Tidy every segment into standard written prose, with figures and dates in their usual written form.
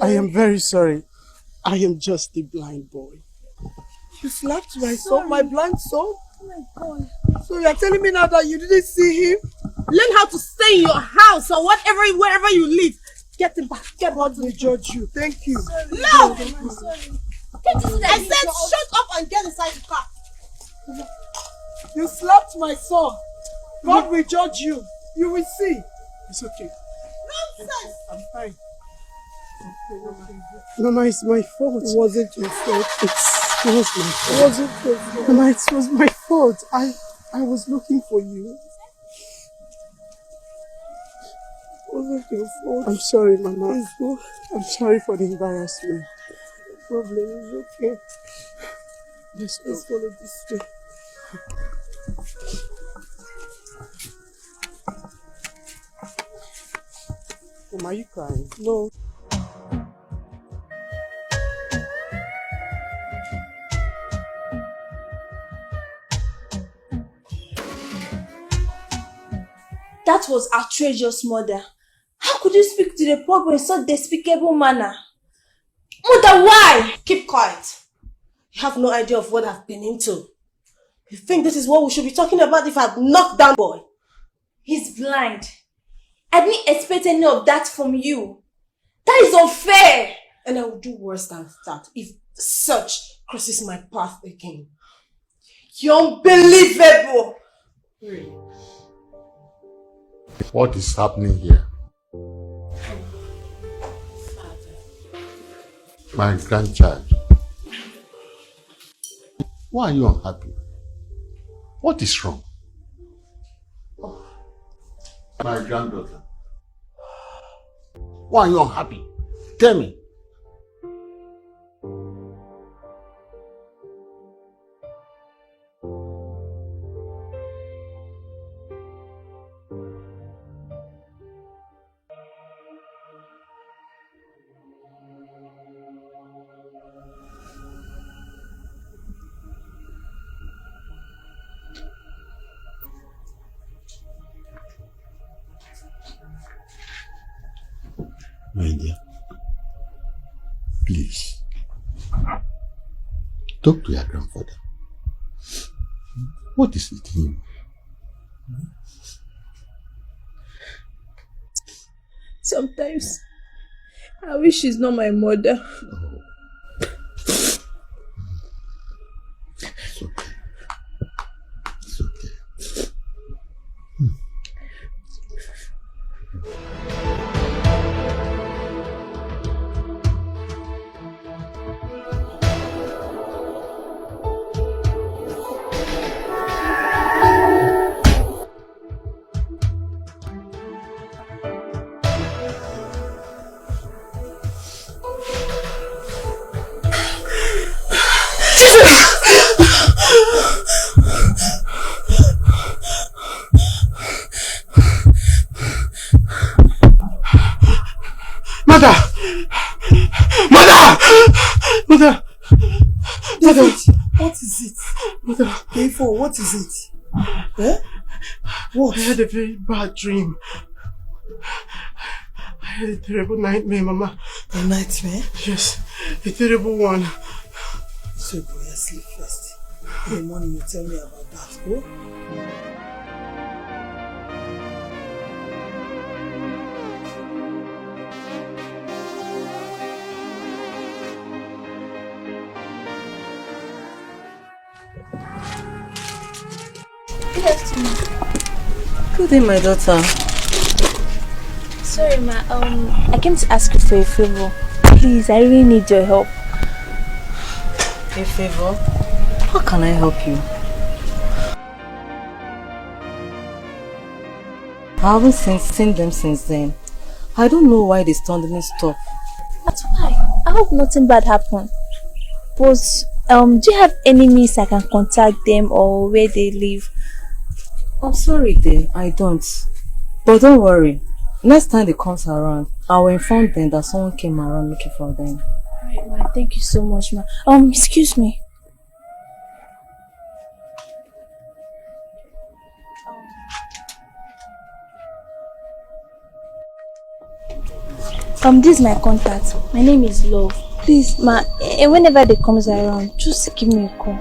I am very sorry. I am just a blind boy. You slapped my son, my blind son? Oh my God. So you're telling me now that you didn't see him? Learn how to stay in your house or wherever you live. Get him back. God will judge you. Thank you. No! I'm sorry. I said shut up and get inside the car. You slapped my son. God will judge you. You will see. It's okay. Nonsense! I'm fine. Mama, it's my fault. It wasn't your fault. It was my fault. It wasn't your fault. Mama, it was my fault. I was looking for you. It wasn't your fault. I'm sorry, Mama. It's good. I'm sorry for the embarrassment. No problem. It's okay. Let's go. Let's follow this way. Mama, are you crying? No. That was outrageous, mother. How could you speak to the poor boy in such despicable manner? Mother, why? Keep quiet. You have no idea of what I've been into. You think this is what we should be talking about if I've knocked down boy? He's blind. I didn't expect any of that from you. That is unfair. And I will do worse than that if such crosses my path again. You're unbelievable! What is happening here? My grandchild. Why are you unhappy? What is wrong? My granddaughter. Why are you unhappy? Tell me. My dear, please, talk to your grandfather. What is with him? Sometimes, I wish she's not my mother. Oh. It's okay. It's okay. Mother! Mother! Mother! Mother! What is it? Mother! K4, what is it? Eh? What? I had a very bad dream. I had a terrible nightmare, Mama. A nightmare? Yes, a terrible one. So go and sleep first. In the morning you tell me about that, go? Good afternoon. Good day, my daughter. Sorry, ma. I came to ask you for a favor. Please, I really need your help. A favor? How can I help you? I haven't seen them since then. I don't know why they suddenly stop. That's why. I hope nothing bad happened. But, do you have any means I can contact them or where they live? Oh, sorry, dear. I don't. But don't worry. Next time they comes around, I will inform them that someone came around looking for them. Alright, ma. Thank you so much, ma. Excuse me. This is my contact. My name is Love. Please, ma, whenever they comes around, just give me a call.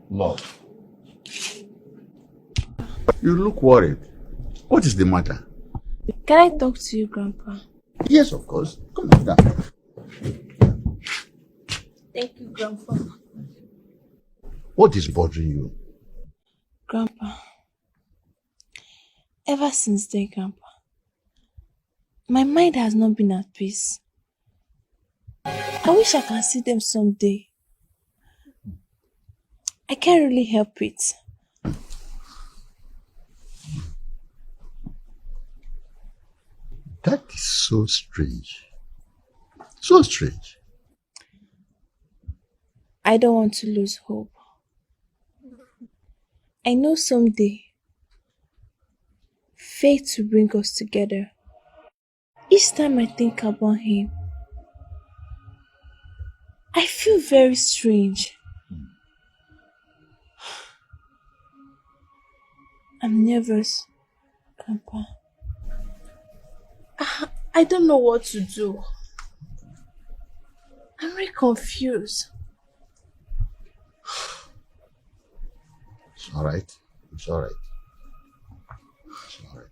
Love. You look worried. What is the matter? Can I talk to you, Grandpa? Yes, of course. Come on down. Thank you, Grandpa. What is bothering you? Grandpa. Ever since then, Grandpa, my mind has not been at peace. I wish I can see them someday. I can't really help it. That is so strange. So strange. I don't want to lose hope. I know someday fate will bring us together. Each time I think about him, I feel very strange. I'm nervous, Grandpa. I don't know what to do. I'm very confused. It's all right. It's all right. It's all right.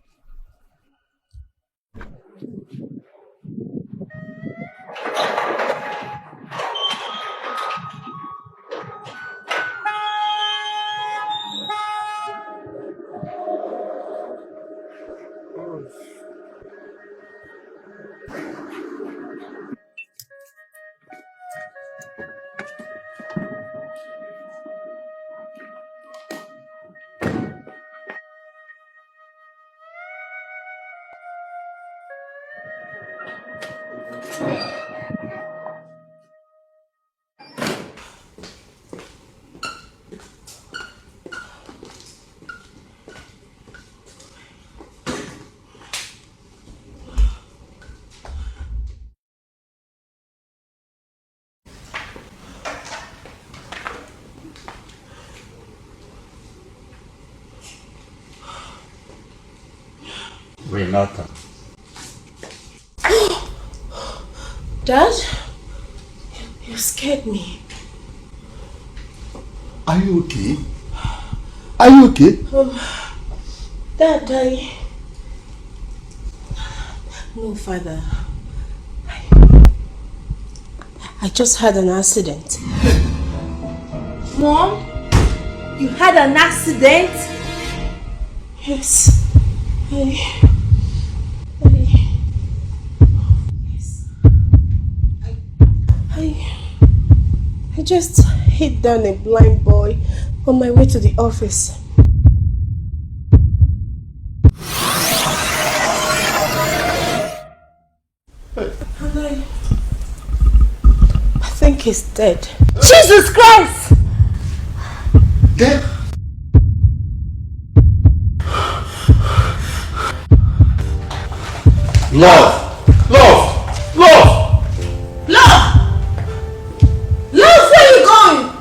Renata. Dad? You scared me. Are you okay? Are you okay? Dad, No, Father. I just had an accident. Mom, you had an accident? Yes. I just hit down a blind boy on my way to the office. And think he's dead. Jesus Christ! Dead? Love! Love! Love! Love! Love, where are you going?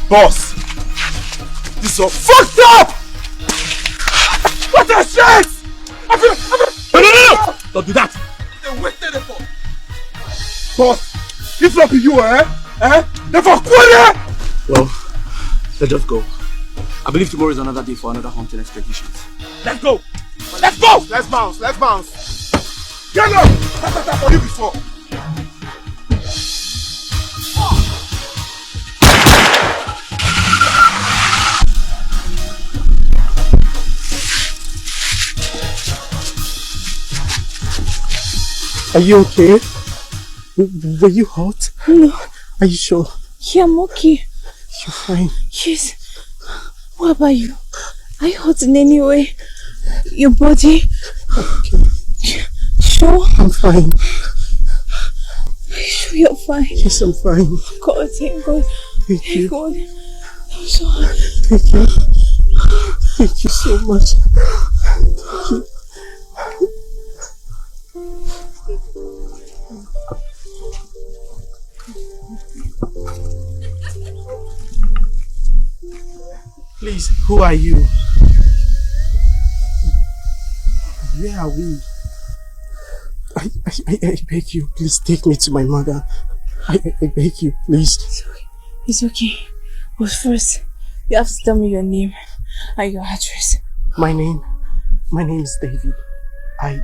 Boss, this is all fucked up! What the shit? No! Don't do that! They wasted it for. Boss, it's not you, eh? They're for quarter! Well, let's just go. I believe tomorrow is another day for another hunting expedition. Let's go! Let's go! Let's bounce! Let's bounce! Get up! That's for you before. Are you okay? Were you hurt? No. Are you sure? Yeah, I'm okay. You're fine. Yes. What about you? Are you hurt in any way? Your body? Okay. Sure? I'm fine. Are you sure you're fine? Yes, I'm fine. God, thank God. Thank you. Thank God. I'm so happy. Thank you. Thank you so much. Thank you. Please, who are you? Where are we? I beg you, please take me to my mother. I beg you, please. It's okay. It's okay. But first, you have to tell me your name and your address. My name is David. I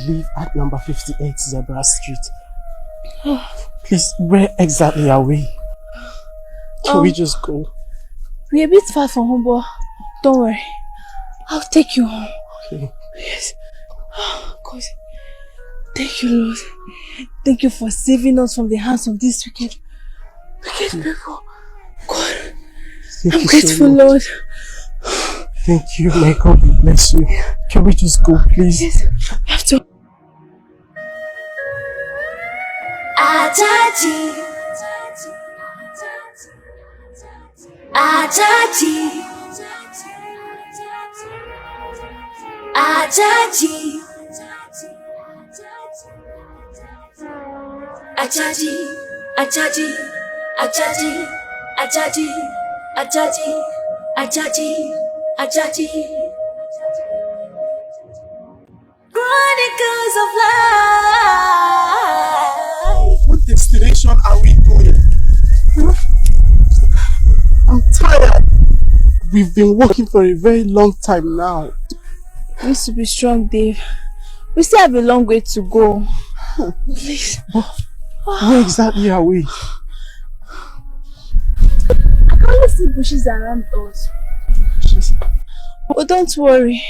live at number 58 Zebra Street. Please, where exactly are we? Can we just go? We're a bit far from home, but don't worry. I'll take you home. Okay. Yes. God, thank you, Lord. Thank you for saving us from the hands of these wicked people. God, I'm grateful, so much. Lord. Thank you. May God bless you. Can we just go, please? Yes, we have to. Ajaji, Ajaji, Ajaji, Ajaji, Ajaji, Ajaji, Ajaji, Ajaji, Ajaji, Ajaji. Chronicles of life. direction are we going? I'm tired. We've been walking for a very long time now. We need to be strong, Dave. We still have a long way to go. Please. Where exactly are we? I can only see bushes around us. Bushes? But don't worry.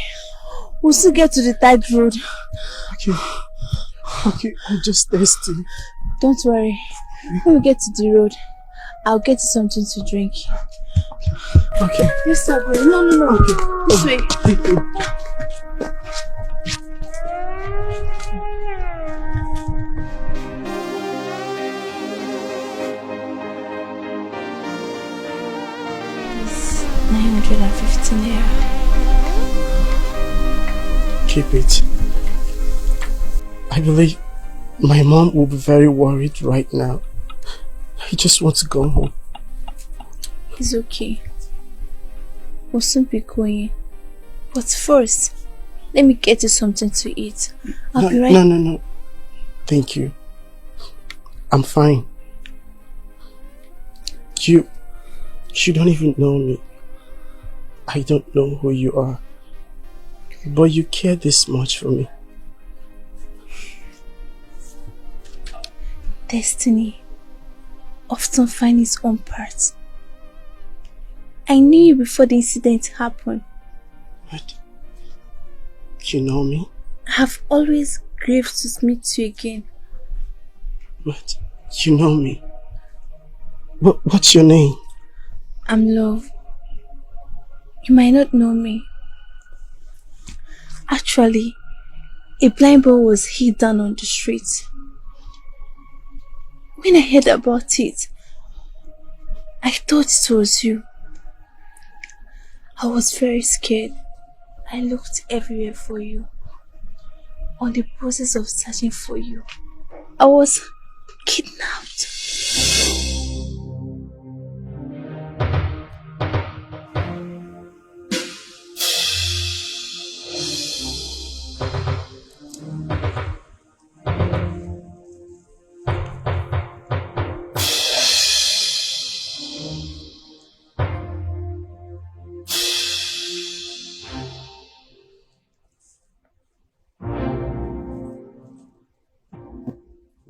We'll still get to the tight road. Okay, I'm just thirsty. Don't worry. When we get to the road, I'll get you something to drink. Okay. Yes, sir. No. Okay. This way. It's 950 naira. Keep it. I believe my mom will be very worried right now. I just want to go home. It's okay. We'll soon be going. But first, let me get you something to eat. I'll be right. No. Thank you. I'm fine. You don't even know me. I don't know who you are. But you care this much for me. Destiny often finds its own part. I knew you before the incident happened. What? You know me? I have always craved to meet you again. What? You know me? What's your name? I'm Love. You might not know me. Actually, a blind boy was hit down on the street. When I heard about it, I thought it was you. I was very scared. I looked everywhere for you. On the process of searching for you, I was kidnapped.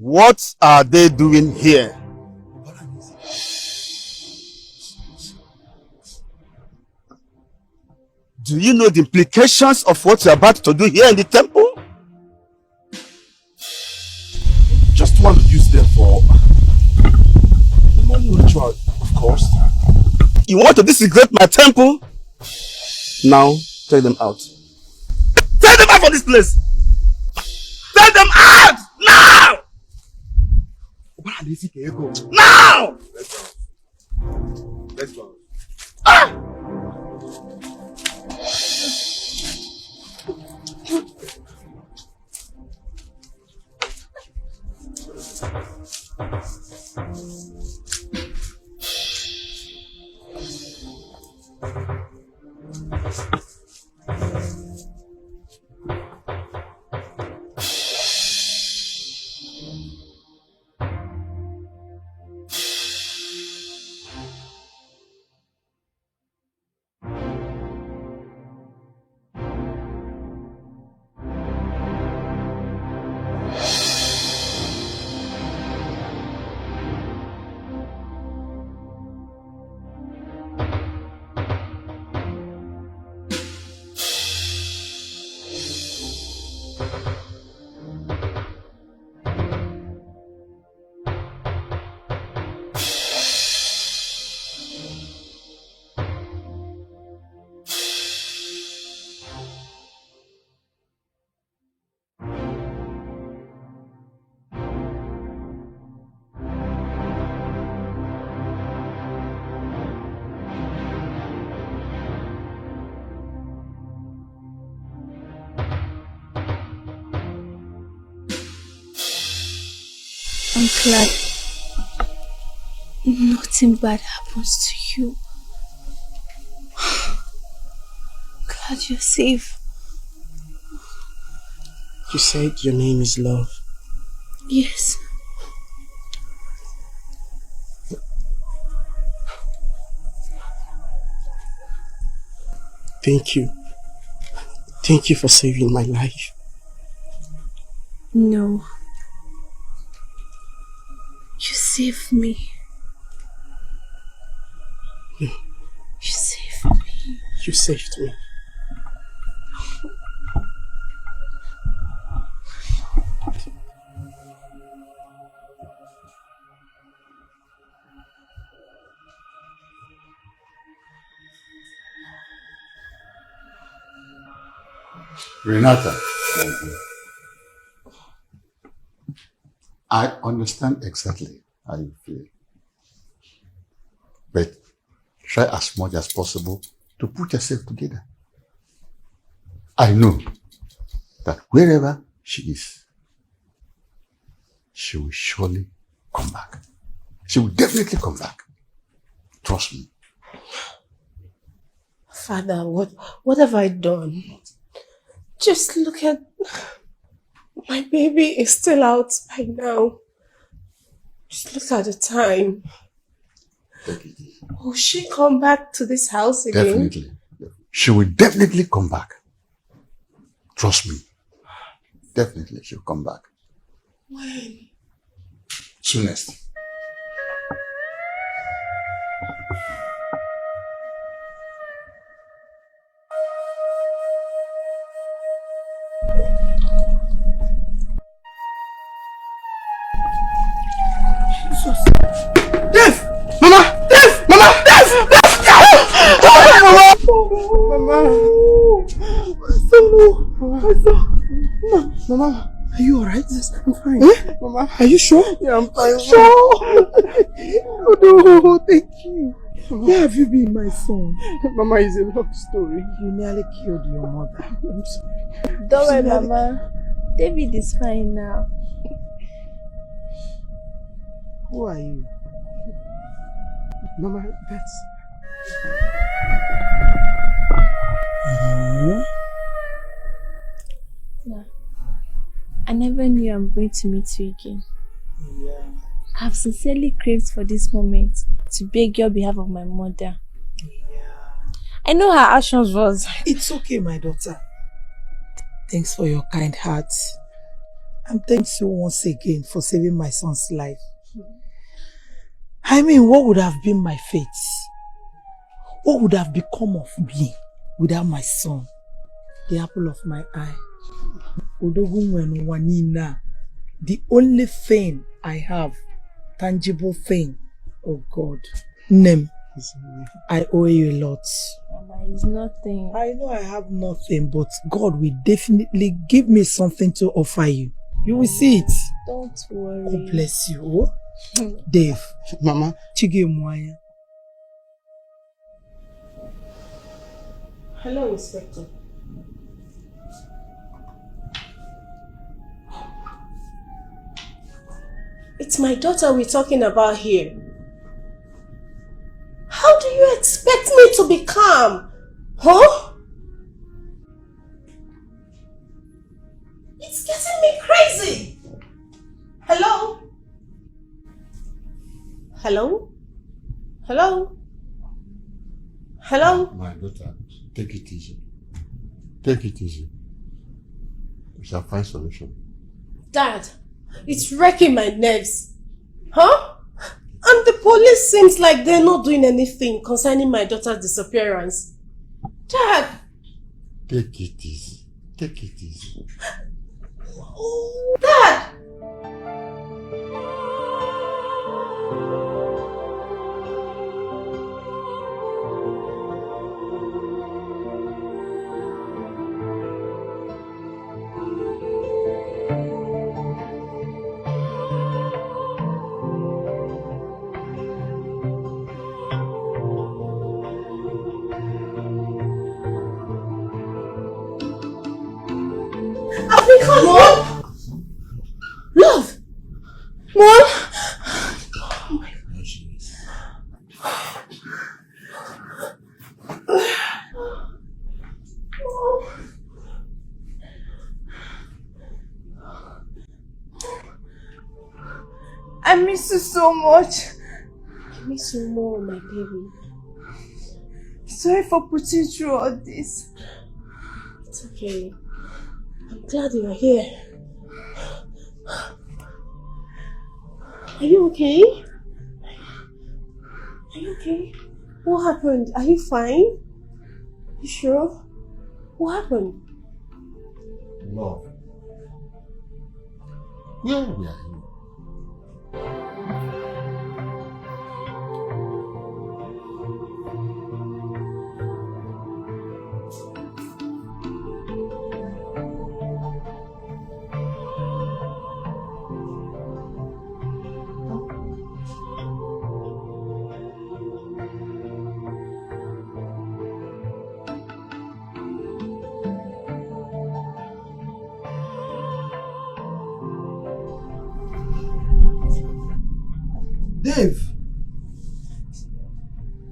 What are they doing here? Do you know the implications of what you're about to do here in the temple? Just want to use them for the morning ritual, of course. You want to desecrate my temple? Now, take them out. Take them out from this place! Take them out! Now! Now! Let's go. Ah! I'm glad nothing bad happens to you. Glad you're safe. You said your name is Love. Yes. Thank you. Thank you for saving my life. No. You saved me. No. You saved me. You saved me. Renata, I understand exactly how you feel. But try as much as possible to put yourself together. I know that wherever she is, she will surely come back. She will definitely come back. Trust me. Father, what have I done? Just look at... My baby is still out by now. Just look at the time. Will she come back to this house again? Definitely. She will definitely come back. Trust me. Definitely she'll come back. When? Soonest. Dave! Mama! Dave! Mama! Dave! Dave! Mama! Mama! Are you alright? Yes, I'm fine. Eh? Mama, are you sure? Yeah, I'm fine. Sure? Oh no, thank you. Mama. Where have you been, my son? Mama, it's a long story. You nearly killed your mother. I'm sorry. Don't worry, Mama. David is fine now. Who are you? Mama, that's... Yeah. I never knew I'm going to meet you again. Yeah. I've sincerely craved for this moment to beg your behalf of my mother. Yeah. I know her actions was... It's okay, my daughter. Thanks for your kind heart. And thanks you once again for saving my son's life. I mean, what would have been my fate? What would have become of me without my son? The apple of my eye. The only thing I have, tangible thing, oh God. Name, I owe you a lot. Mama, it's nothing. I know I have nothing, but God will definitely give me something to offer you. You will see it. Don't worry. God bless you. Oh? Dave. Mama. Chige Mwaya. Hello, Inspector. It's my daughter we're talking about here. How do you expect me to be calm? Huh? It's getting me crazy. Hello? Hello? Hello? Hello? My daughter, take it easy. Take it easy. We shall find solution. Dad, it's wrecking my nerves. Huh? And the police seems like they're not doing anything concerning my daughter's disappearance. Dad! Take it easy. Take it easy. Dad! Africa, Mom! Love! Mom! I miss you so much. I miss you more, my baby. Sorry for putting you through all this. It's okay. I'm glad you are here. Are you okay? Are you okay? What happened? Are you fine? You sure? What happened? Love. Where were you? Dave,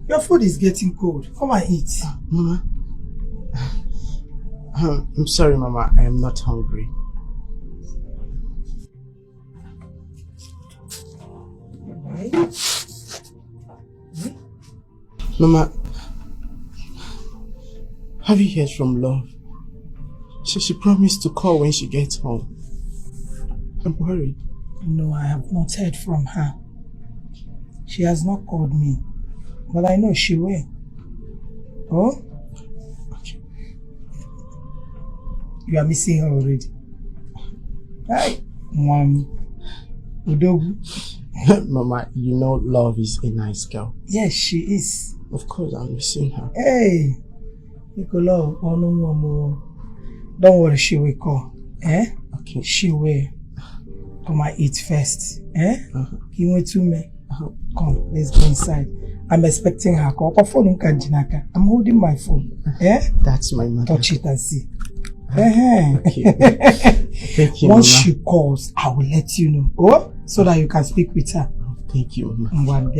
your food is getting cold. Come and eat. Mama. I'm sorry, Mama. I am not hungry. Mama, have you heard from Love? She promised to call when she gets home. I'm worried. No, I have not heard from her. She has not called me, but I know she will. Oh? Okay. You are missing her already. Hi, Mom. Udogu. Mama, you know Love is a nice girl. Yes, she is. Of course, I'm missing her. Hey, Nicola, oh no more. Don't worry, she will call. Eh? Okay. She will. Come and eat first. Eh? He went to me. Come, let's go inside. I'm expecting her call. I'm holding my phone. Eh? That's my mother. Touch it and see. Okay. Thank you, Once Mama. she calls, I will let you know. Oh? So that you can speak with her. Thank you, Mama.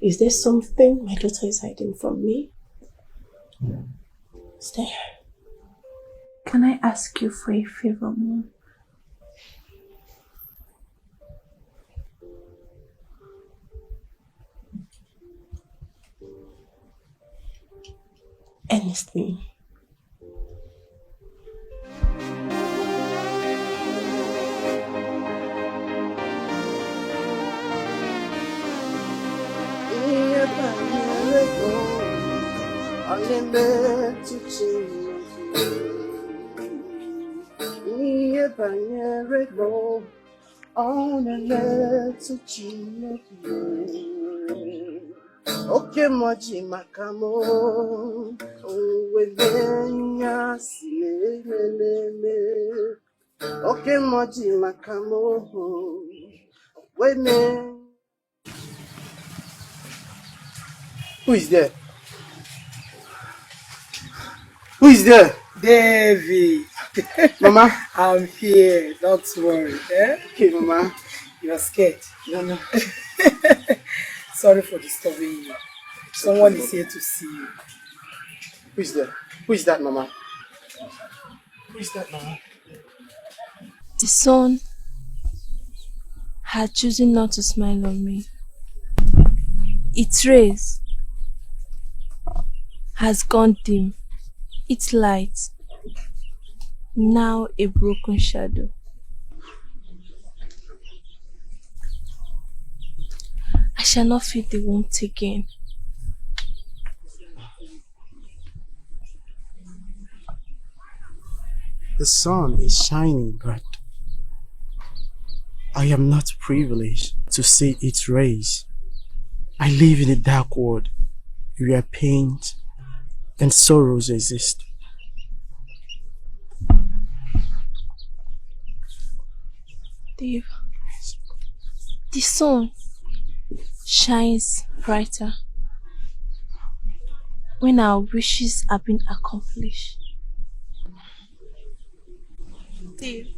Is there something my daughter is hiding from me? Is there? Can I ask you for a favor, Mom? Anything. Oke moji makamo Owelenya silelele Oke moji makamo Wene. Who is there? Who is there? Davy. Mama? I'm here. Don't worry. Eh? Okay, Mama. You are scared? No. Sorry for disturbing you. Someone is here to see you. Who is there? Who is that, Mama? Who is that, Mama? The sun had chosen not to smile on me. Its rays has gone dim. Its light, now a broken shadow. I shall not feel the warmth again. The sun is shining, but I am not privileged to see its rays. I live in a dark world where pain and sorrows exist. Dave, the sun shines brighter when our wishes have been accomplished. Dave,